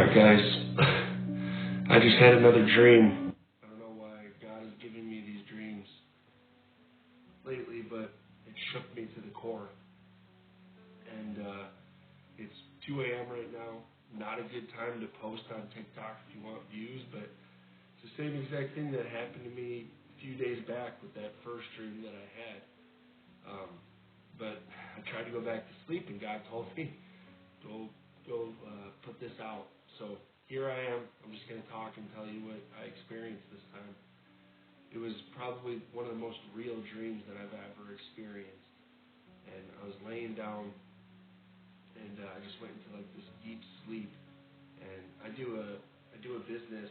Alright guys, I just had another dream. I don't know why God is giving me these dreams lately, but it shook me to the core. And it's 2 a.m. right now. Not a good time to post on TikTok if you want views, but it's the same exact thing that happened to me a few days back with that first dream that I had. But I tried to go back to sleep and God told me, go put this out. So here I am. I'm just going to talk and tell you what I experienced this time. It was probably one of the most real dreams that I've ever experienced. And I was laying down, and I just went into like this deep sleep. And I do a business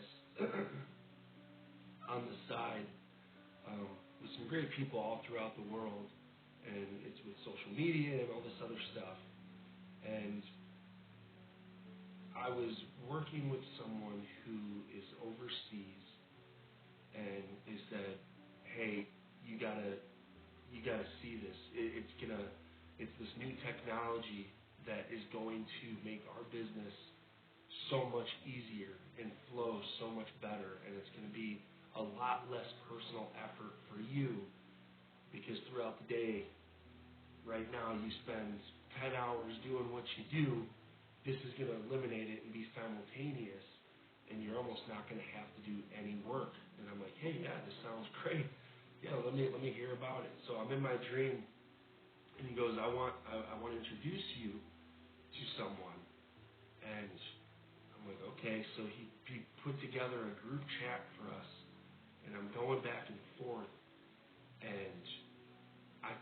on the side with some great people all throughout the world, and it's with social media and all this other stuff. And I was working with someone who is overseas, and they said, "Hey, you gotta see this. It's this new technology that is going to make our business so much easier and flow so much better, and it's going to be a lot less personal effort for you, because throughout the day, right now, you spend 10 hours doing what you do. This is going to eliminate it and be simultaneous, and you're almost not going to have to do any work." And I'm like, "Hey, yeah, this sounds great. Yeah, let me hear about it." So I'm in my dream, and he goes, I want to introduce you to someone." And I'm like, "Okay." So he put together a group chat for us, and I'm going back and forth, and I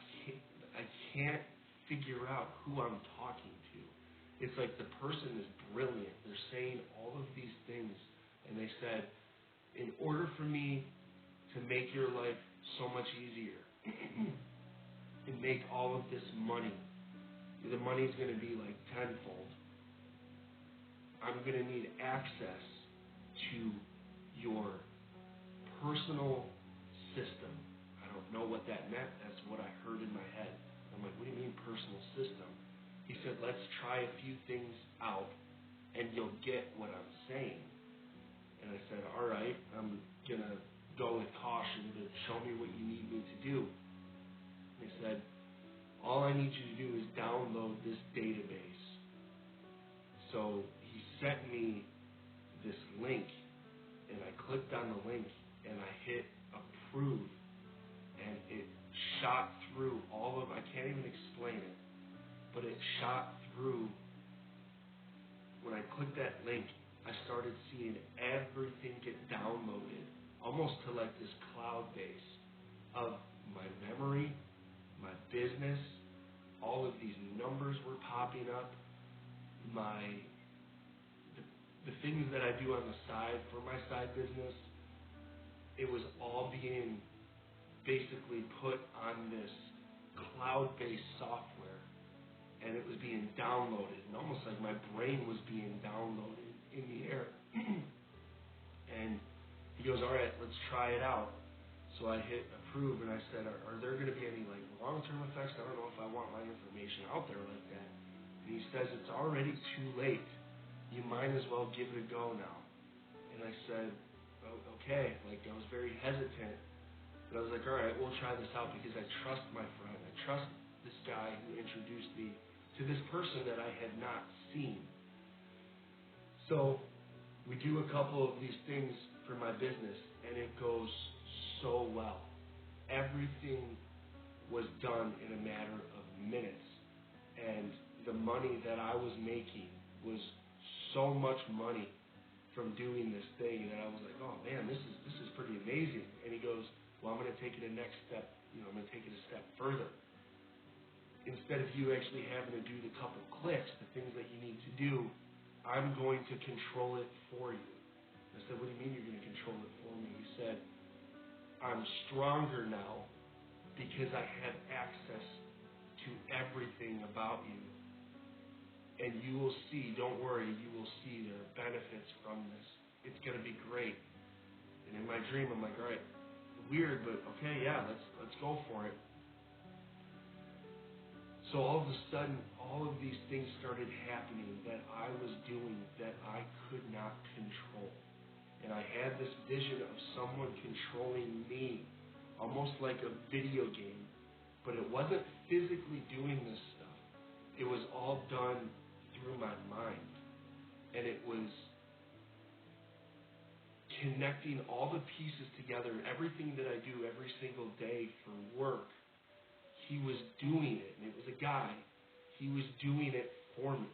can't figure out who I'm talking to. It's like the person is brilliant. They're saying all of these things, and they said, "In order for me to make your life so much easier and make all of this money, the money's going to be like tenfold, I'm going to need access to your personal system." I don't know what that meant. That's what I heard in my head. I'm like, "What do you mean personal system?" He said, "Let's try a few things out, and you'll get what I'm saying." And I said, "All right, I'm going to go with caution, but show me what you need me to do." And he said, "All I need you to do is download this database." So he sent me this link, and I clicked on the link, and I hit approve, and it shot through all of, I can't even explain it, but it shot through. When I clicked that link, I started seeing everything get downloaded, almost to like this cloud base of my memory, my business. All of these numbers were popping up. The things that I do on the side for my side business, it was all being basically put on this cloud-based software, and it was being downloaded, and almost like my brain was being downloaded in the air. And he goes, "All right, let's try it out." So I hit approve, and I said, are there going to be any like long-term effects? I don't know if I want my information out there like that. And he says, "It's already too late. You might as well give it a go now." And I said, "Oh, okay." Like, I was very hesitant, but I was like, "All right, we'll try this out," because I trust my friend. I trust this guy who introduced me to this person that I had not seen. So we do a couple of these things for my business, and it goes so well. Everything was done in a matter of minutes, and the money that I was making was so much money from doing this thing that I was like, "Oh man, this is pretty amazing." And he goes, "Well, I'm going to take it a next step. I'm going to take it a step further. Instead of you actually having to do the couple clicks, the things that you need to do, I'm going to control it for you." I said, "What do you mean you're going to control it for me?" He said, "I'm stronger now because I have access to everything about you. And you will see, don't worry, you will see there are benefits from this. It's going to be great." And in my dream, I'm like, "All right, weird, but okay, yeah, let's go for it." So all of a sudden, all of these things started happening that I was doing that I could not control. And I had this vision of someone controlling me, almost like a video game. But it wasn't physically doing this stuff. It was all done through my mind. And it was connecting all the pieces together. Everything that I do every single day for work, he was doing it. And it was a guy. He was doing it for me.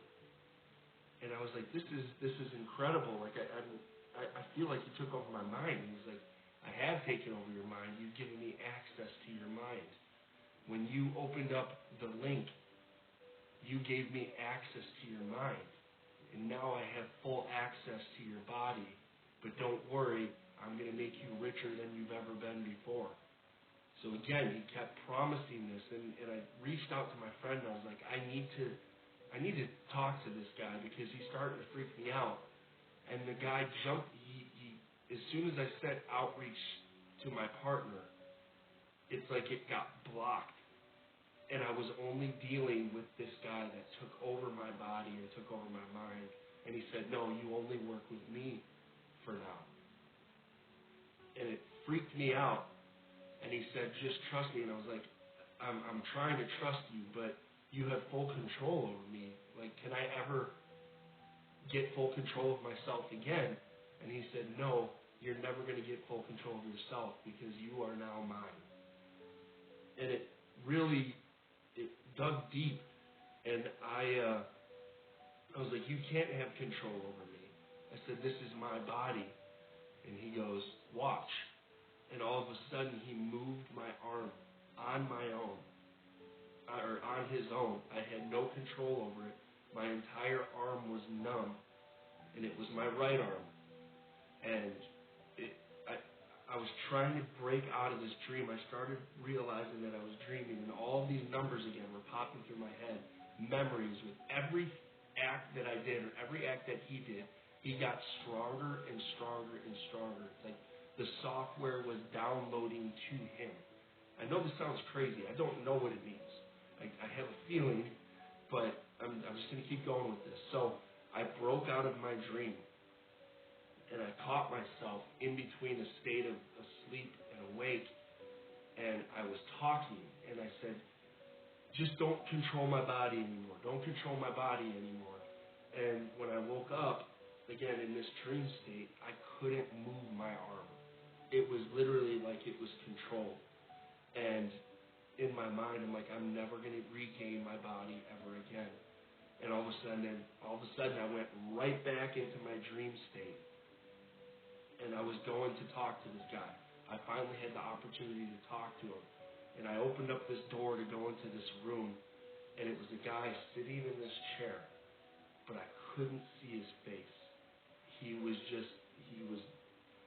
And I was like, this is incredible. Like I feel like he took over my mind. And he's like, I have taken over your mind. You've given me access to your mind. When you opened up the link, you gave me access to your mind. And now I have full access to your body. But don't worry, I'm going to make you richer than you've ever been before. So again, he kept promising this. And I reached out to my friend and I was like, I need to talk to this guy because he's starting to freak me out. And the guy jumped, as soon as I said outreach to my partner, it's like it got blocked. And I was only dealing with this guy that took over my body and took over my mind. And he said, no, you only work with me for now. And it freaked me out. And he said, just trust me. And I was like, I'm trying to trust you, but you have full control over me. Like, can I ever get full control of myself again? And he said, no, you're never going to get full control of yourself because you are now mine. And it really, it dug deep. And I was like, you can't have control over me. I said, this is my body. And he goes, watch. And all of a sudden, he moved my arm on my own, or on his own. I had no control over it. My entire arm was numb, and it was my right arm. And I was trying to break out of this dream. I started realizing that I was dreaming, and all these numbers again were popping through my head. Memories with every act that I did, or every act that he did, he got stronger and stronger and stronger. It's like the software was downloading to him. I know this sounds crazy. I don't know what it means. I have a feeling, but I'm just going to keep going with this. So I broke out of my dream. And I caught myself in between a state of asleep and awake, and I was talking, and I said, just don't control my body anymore. Don't control my body anymore. And when I woke up, again, in this dream state, I couldn't move my arm. It was literally like it was controlled. And in my mind, I'm like, I'm never going to regain my body ever again. And all of a sudden, I went right back into my dream state. And I was going to talk to this guy. I finally had the opportunity to talk to him. And I opened up this door to go into this room, and it was a guy sitting in this chair, but I couldn't see his face.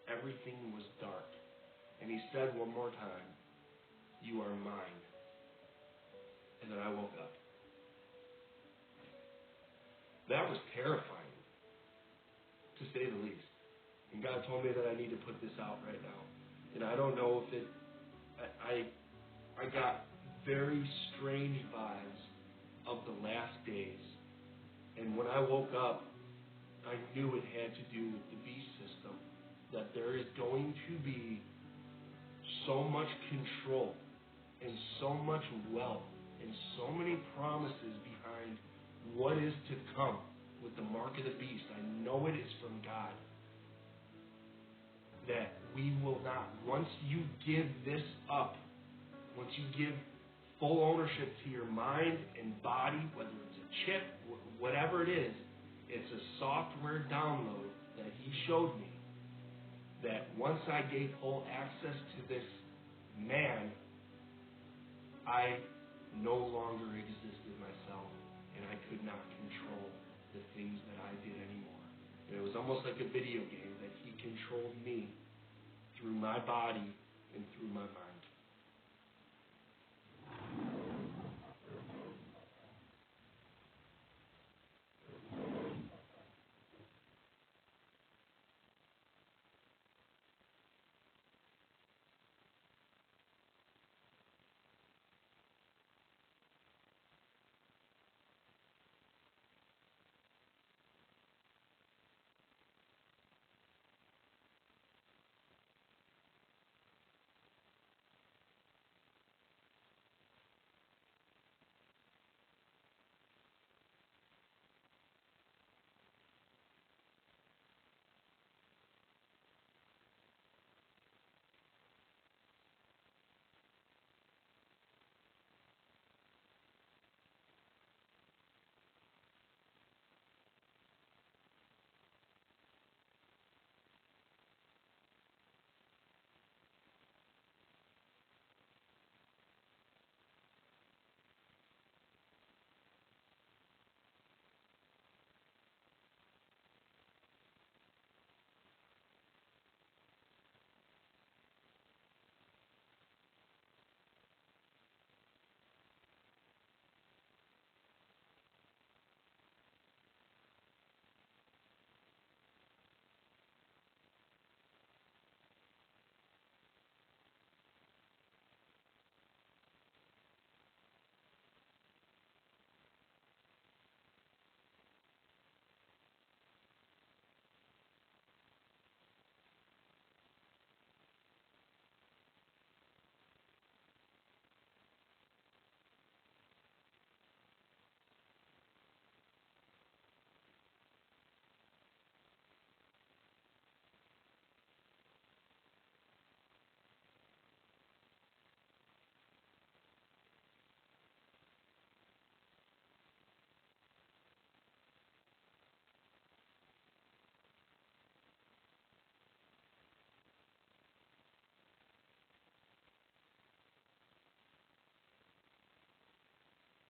Everything was dark. And he said one more time, you are mine. And then I woke up. That was terrifying, to say the least. And God told me that I need to put this out right now. And I don't know if I got very strange vibes of the last days. And when I woke up, I knew it had to do with the beast system. That there is going to be so much control and so much wealth and so many promises behind what is to come with the mark of the beast. I know it is from God. That we will not, once you give this up, once you give full ownership to your mind and body, whether it's a chip, whatever it is, it's a software download that he showed me, that once I gave full access to this man, I no longer existed myself, and I could not control the things that I did anymore. And it was almost like a video game that he controlled me through my body and through